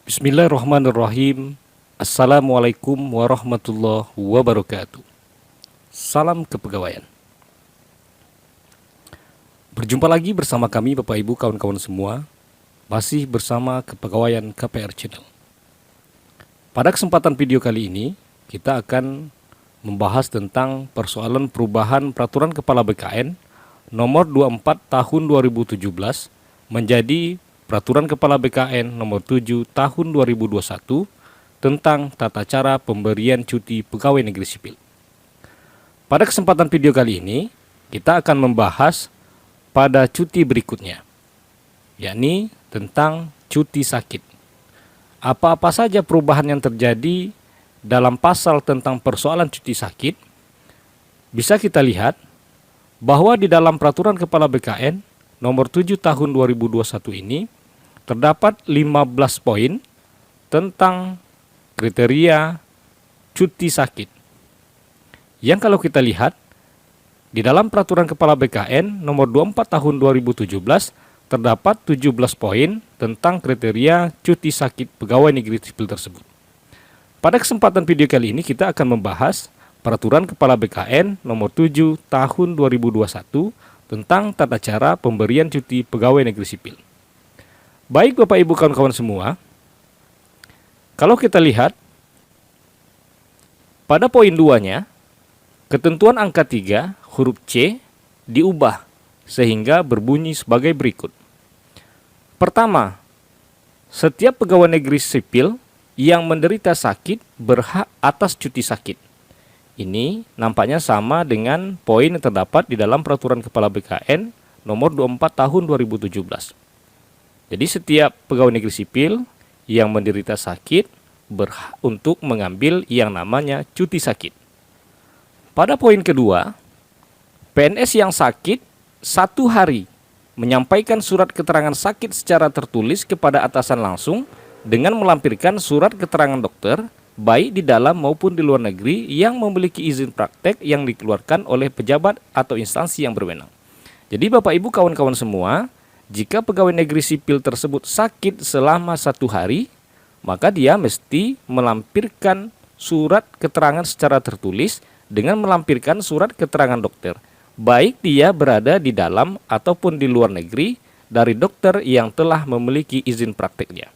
Bismillahirrahmanirrahim. Assalamualaikum warahmatullahi wabarakatuh. Salam kepegawaian. Berjumpa lagi bersama kami Bapak Ibu kawan-kawan semua, masih bersama Kepegawaian KPR Channel. Pada kesempatan video kali ini, kita akan membahas tentang persoalan perubahan Peraturan Kepala BKN nomor 24 tahun 2017 menjadi Peraturan Kepala BKN nomor 7 tahun 2021 tentang tata cara pemberian cuti pegawai negeri sipil. Pada kesempatan video kali ini, kita akan membahas pada cuti berikutnya, yakni tentang cuti sakit. Apa-apa saja perubahan yang terjadi dalam pasal tentang persoalan cuti sakit, bisa kita lihat bahwa di dalam Peraturan Kepala BKN nomor 7 tahun 2021 ini, terdapat 15 poin tentang kriteria cuti sakit. Yang kalau kita lihat, di dalam Peraturan Kepala BKN nomor 24 tahun 2017 terdapat 17 poin tentang kriteria cuti sakit pegawai negeri sipil tersebut. Pada kesempatan video kali ini kita akan membahas Peraturan Kepala BKN nomor 7 tahun 2021 tentang tata cara pemberian cuti pegawai negeri sipil. Baik Bapak Ibu kawan-kawan semua, kalau kita lihat pada poin 2-nya, ketentuan angka 3 huruf C diubah sehingga berbunyi sebagai berikut. Pertama, setiap pegawai negeri sipil yang menderita sakit berhak atas cuti sakit. Ini nampaknya sama dengan poin yang terdapat di dalam Peraturan Kepala BKN nomor 24 tahun 2017. Jadi setiap pegawai negeri sipil yang menderita sakit berhak untuk mengambil yang namanya cuti sakit. Pada poin kedua, PNS yang sakit 1 hari menyampaikan surat keterangan sakit secara tertulis kepada atasan langsung dengan melampirkan surat keterangan dokter baik di dalam maupun di luar negeri yang memiliki izin praktek yang dikeluarkan oleh pejabat atau instansi yang berwenang. Jadi Bapak Ibu kawan-kawan semua, jika pegawai negeri sipil tersebut sakit selama 1 hari, maka dia mesti melampirkan surat keterangan secara tertulis dengan melampirkan surat keterangan dokter, baik dia berada di dalam ataupun di luar negeri dari dokter yang telah memiliki izin prakteknya.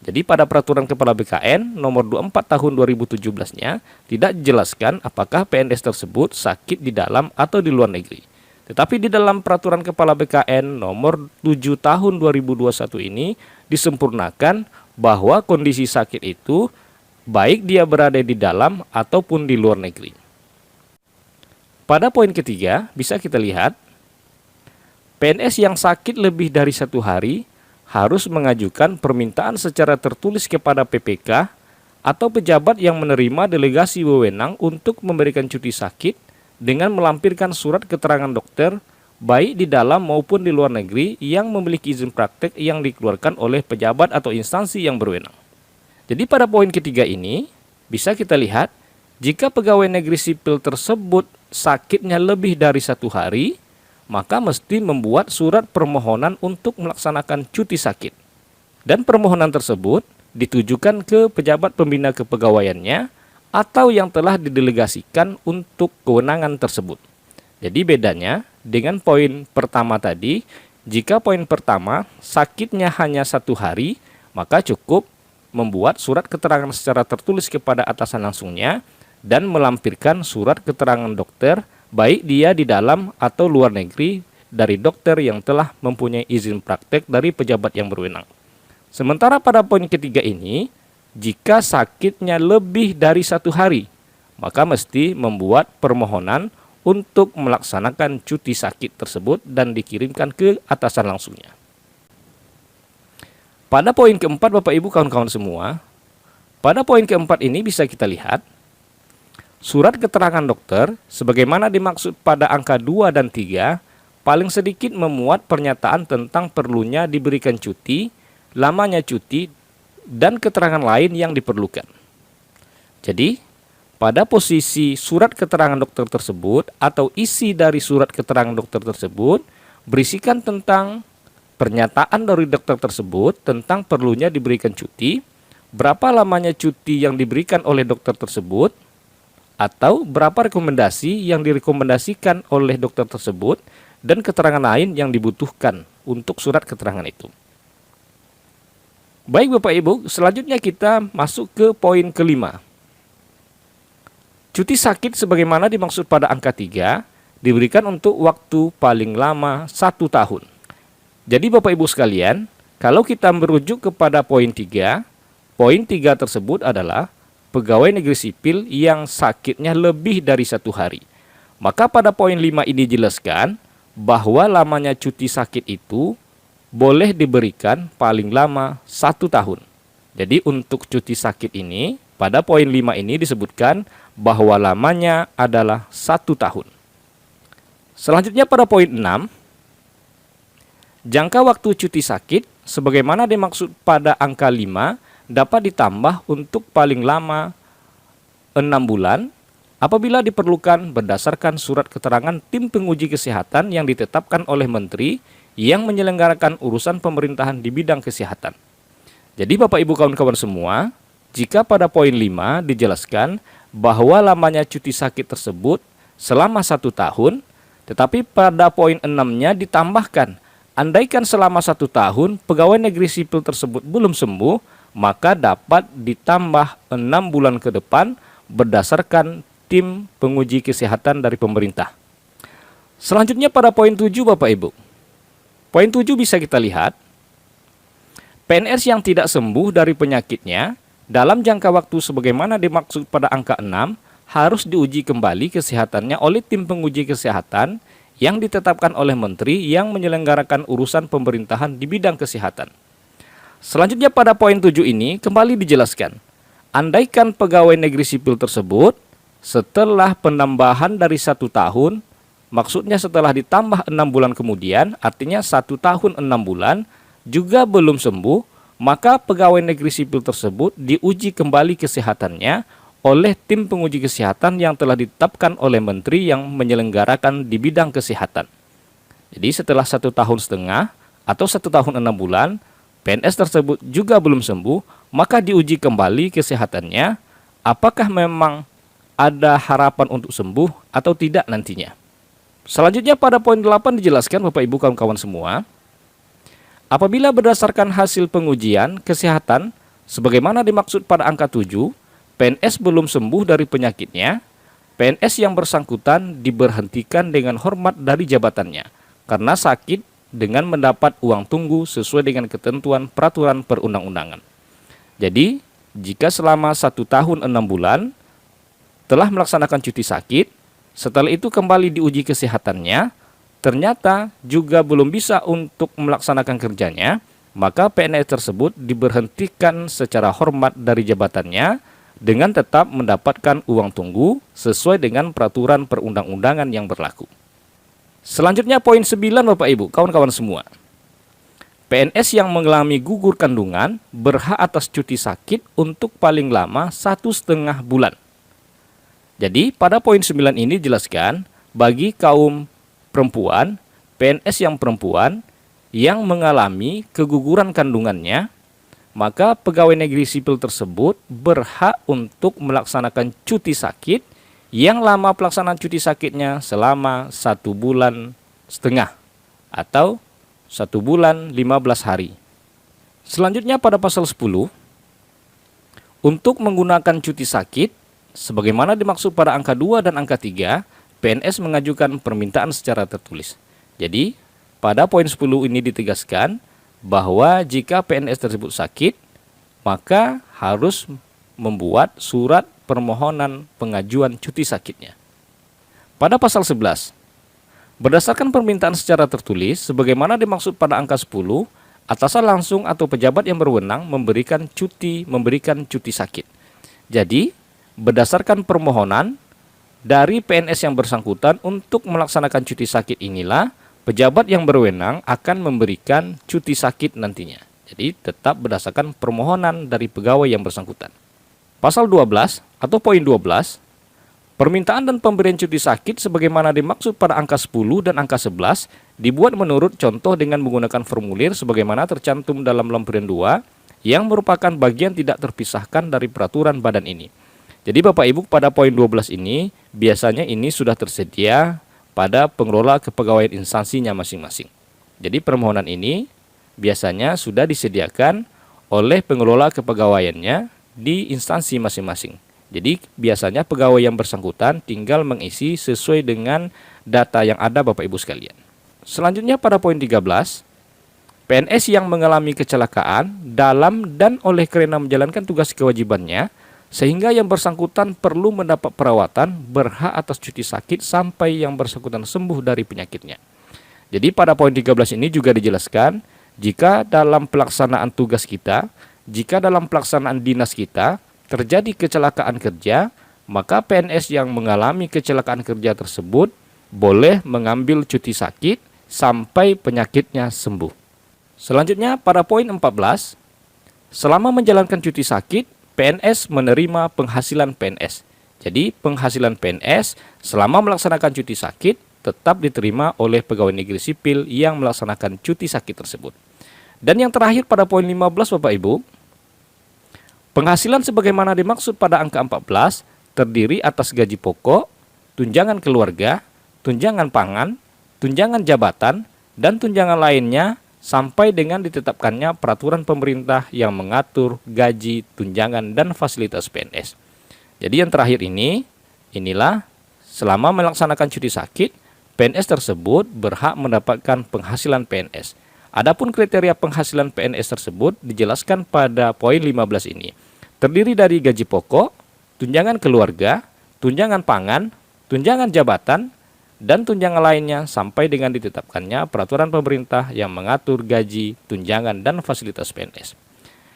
Jadi pada Peraturan Kepala BKN nomor 24 tahun 2017-nya tidak dijelaskan apakah PNS tersebut sakit di dalam atau di luar negeri. Tetapi di dalam Peraturan Kepala BKN nomor 7 tahun 2021 ini disempurnakan bahwa kondisi sakit itu baik dia berada di dalam ataupun di luar negeri. Pada poin ketiga bisa kita lihat, PNS yang sakit lebih dari 1 hari harus mengajukan permintaan secara tertulis kepada PPK atau pejabat yang menerima delegasi wewenang untuk memberikan cuti sakit dengan melampirkan surat keterangan dokter baik di dalam maupun di luar negeri yang memiliki izin praktek yang dikeluarkan oleh pejabat atau instansi yang berwenang. Jadi pada poin ketiga ini bisa kita lihat, jika pegawai negeri sipil tersebut sakitnya lebih dari 1 hari, maka mesti membuat surat permohonan untuk melaksanakan cuti sakit. Dan permohonan tersebut ditujukan ke pejabat pembina kepegawaiannya atau yang telah didelegasikan untuk kewenangan tersebut. Jadi bedanya dengan poin pertama tadi, jika poin pertama sakitnya hanya 1 hari, maka cukup membuat surat keterangan secara tertulis kepada atasan langsungnya dan melampirkan surat keterangan dokter baik dia di dalam atau luar negeri dari dokter yang telah mempunyai izin praktek dari pejabat yang berwenang. Sementara pada poin ketiga ini, jika sakitnya lebih dari 1 hari, maka mesti membuat permohonan untuk melaksanakan cuti sakit tersebut dan dikirimkan ke atasan langsungnya. Pada poin keempat Bapak Ibu kawan-kawan semua, pada poin keempat ini bisa kita lihat, surat keterangan dokter sebagaimana dimaksud pada angka 2 dan 3 paling sedikit memuat pernyataan tentang perlunya diberikan cuti, lamanya cuti, dan keterangan lain yang diperlukan. Jadi, pada posisi surat keterangan dokter tersebut atau isi dari surat keterangan dokter tersebut berisikan tentang pernyataan dari dokter tersebut tentang perlunya diberikan cuti, berapa lamanya cuti yang diberikan oleh dokter tersebut, atau berapa rekomendasi yang direkomendasikan oleh dokter tersebut, dan keterangan lain yang dibutuhkan untuk surat keterangan itu. Baik Bapak Ibu, selanjutnya kita masuk ke poin kelima. Cuti sakit sebagaimana dimaksud pada angka 3 diberikan untuk waktu paling lama 1 tahun. Jadi Bapak Ibu sekalian, kalau kita merujuk kepada poin 3 tersebut adalah pegawai negeri sipil yang sakitnya lebih dari 1 hari. Maka pada poin 5 ini dijelaskan bahwa lamanya cuti sakit itu boleh diberikan paling lama 1 tahun. Jadi untuk cuti sakit ini, pada poin 5 ini disebutkan bahwa lamanya adalah 1 tahun. Selanjutnya pada poin 6, jangka waktu cuti sakit sebagaimana dimaksud pada angka 5 dapat ditambah untuk paling lama 6 bulan apabila diperlukan berdasarkan surat keterangan tim penguji kesehatan yang ditetapkan oleh menteri yang menyelenggarakan urusan pemerintahan di bidang kesehatan. Jadi Bapak Ibu kawan-kawan semua, jika pada poin 5 dijelaskan bahwa lamanya cuti sakit tersebut selama 1 tahun, tetapi pada poin 6-nya ditambahkan, andaikan selama 1 tahun pegawai negeri sipil tersebut belum sembuh, maka dapat ditambah 6 bulan ke depan berdasarkan tim penguji kesehatan dari pemerintah. Selanjutnya pada poin 7 Bapak Ibu. Poin 7 bisa kita lihat, PNS yang tidak sembuh dari penyakitnya dalam jangka waktu sebagaimana dimaksud pada angka 6 harus diuji kembali kesehatannya oleh tim penguji kesehatan yang ditetapkan oleh menteri yang menyelenggarakan urusan pemerintahan di bidang kesehatan. Selanjutnya pada poin 7 ini kembali dijelaskan, andaikan pegawai negeri sipil tersebut setelah penambahan dari 1 tahun, maksudnya setelah ditambah 6 bulan kemudian, artinya 1 tahun 6 bulan, juga belum sembuh, maka pegawai negeri sipil tersebut diuji kembali kesehatannya oleh tim penguji kesehatan yang telah ditetapkan oleh menteri yang menyelenggarakan di bidang kesehatan. Jadi setelah 1,5 tahun atau 1 tahun 6 bulan, PNS tersebut juga belum sembuh, maka diuji kembali kesehatannya, apakah memang ada harapan untuk sembuh atau tidak nantinya. Selanjutnya pada poin 8 dijelaskan Bapak Ibu kawan-kawan semua, apabila berdasarkan hasil pengujian kesehatan sebagaimana dimaksud pada angka 7, PNS belum sembuh dari penyakitnya, PNS yang bersangkutan diberhentikan dengan hormat dari jabatannya karena sakit dengan mendapat uang tunggu sesuai dengan ketentuan peraturan perundang-undangan. Jadi, jika selama 1 tahun 6 bulan telah melaksanakan cuti sakit, setelah itu kembali diuji kesehatannya, ternyata juga belum bisa untuk melaksanakan kerjanya, maka PNS tersebut diberhentikan secara hormat dari jabatannya dengan tetap mendapatkan uang tunggu sesuai dengan peraturan perundang-undangan yang berlaku. Selanjutnya poin 9 Bapak Ibu, kawan-kawan semua. PNS yang mengalami gugur kandungan berhak atas cuti sakit untuk paling lama 1,5 bulan. Jadi pada poin 9 ini dijelaskan bagi kaum perempuan, PNS yang perempuan yang mengalami keguguran kandungannya, maka pegawai negeri sipil tersebut berhak untuk melaksanakan cuti sakit yang lama pelaksanaan cuti sakitnya selama 1,5 bulan atau 1 bulan 15 hari. Selanjutnya pada pasal 10, untuk menggunakan cuti sakit sebagaimana dimaksud pada angka 2 dan angka 3, PNS mengajukan permintaan secara tertulis. Jadi, pada poin 10 ini ditegaskan bahwa jika PNS tersebut sakit, maka harus membuat surat permohonan pengajuan cuti sakitnya. Pada pasal 11, berdasarkan permintaan secara tertulis, sebagaimana dimaksud pada angka 10, atasan langsung atau pejabat yang berwenang memberikan cuti sakit. Jadi, berdasarkan permohonan dari PNS yang bersangkutan untuk melaksanakan cuti sakit inilah, pejabat yang berwenang akan memberikan cuti sakit nantinya. Jadi tetap berdasarkan permohonan dari pegawai yang bersangkutan. Pasal 12 atau poin 12, permintaan dan pemberian cuti sakit sebagaimana dimaksud pada angka 10 dan angka 11 dibuat menurut contoh dengan menggunakan formulir sebagaimana tercantum dalam lampiran 2 yang merupakan bagian tidak terpisahkan dari peraturan badan ini. Jadi Bapak Ibu, pada poin 12 ini biasanya ini sudah tersedia pada pengelola kepegawaian instansinya masing-masing. Jadi permohonan ini biasanya sudah disediakan oleh pengelola kepegawaiannya di instansi masing-masing. Jadi biasanya pegawai yang bersangkutan tinggal mengisi sesuai dengan data yang ada Bapak Ibu sekalian. Selanjutnya pada poin 13, PNS yang mengalami kecelakaan dalam dan oleh karena menjalankan tugas kewajibannya sehingga yang bersangkutan perlu mendapat perawatan berhak atas cuti sakit sampai yang bersangkutan sembuh dari penyakitnya. Jadi pada poin 13 ini juga dijelaskan jika dalam pelaksanaan tugas kita, jika dalam pelaksanaan dinas kita terjadi kecelakaan kerja, maka PNS yang mengalami kecelakaan kerja tersebut boleh mengambil cuti sakit sampai penyakitnya sembuh. Selanjutnya pada poin 14, selama menjalankan cuti sakit, PNS menerima penghasilan PNS. Jadi penghasilan PNS selama melaksanakan cuti sakit tetap diterima oleh pegawai negeri sipil yang melaksanakan cuti sakit tersebut. Dan yang terakhir pada poin 15 Bapak Ibu, penghasilan sebagaimana dimaksud pada angka 14 terdiri atas gaji pokok, tunjangan keluarga, tunjangan pangan, tunjangan jabatan, dan tunjangan lainnya sampai dengan ditetapkannya peraturan pemerintah yang mengatur gaji, tunjangan, dan fasilitas PNS. Jadi yang terakhir inilah selama melaksanakan cuti sakit, PNS tersebut berhak mendapatkan penghasilan PNS. Adapun kriteria penghasilan PNS tersebut dijelaskan pada poin 15 ini. Terdiri dari gaji pokok, tunjangan keluarga, tunjangan pangan, tunjangan jabatan, dan tunjangan lainnya sampai dengan ditetapkannya peraturan pemerintah yang mengatur gaji, tunjangan, dan fasilitas PNS.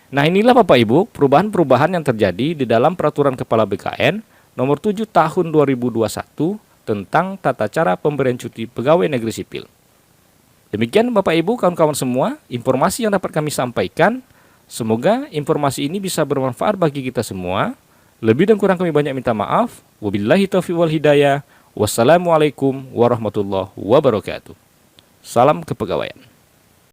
Nah inilah Bapak Ibu perubahan-perubahan yang terjadi di dalam peraturan Kepala BKN nomor 7 tahun 2021 tentang tata cara pemberian cuti pegawai negeri sipil. Demikian Bapak Ibu kawan-kawan semua informasi yang dapat kami sampaikan. Semoga informasi ini bisa bermanfaat bagi kita semua. Lebih dan kurang kami banyak minta maaf. Wabillahi taufiq wal hidayah. Wassalamualaikum warahmatullahi wabarakatuh. Salam kepegawaian.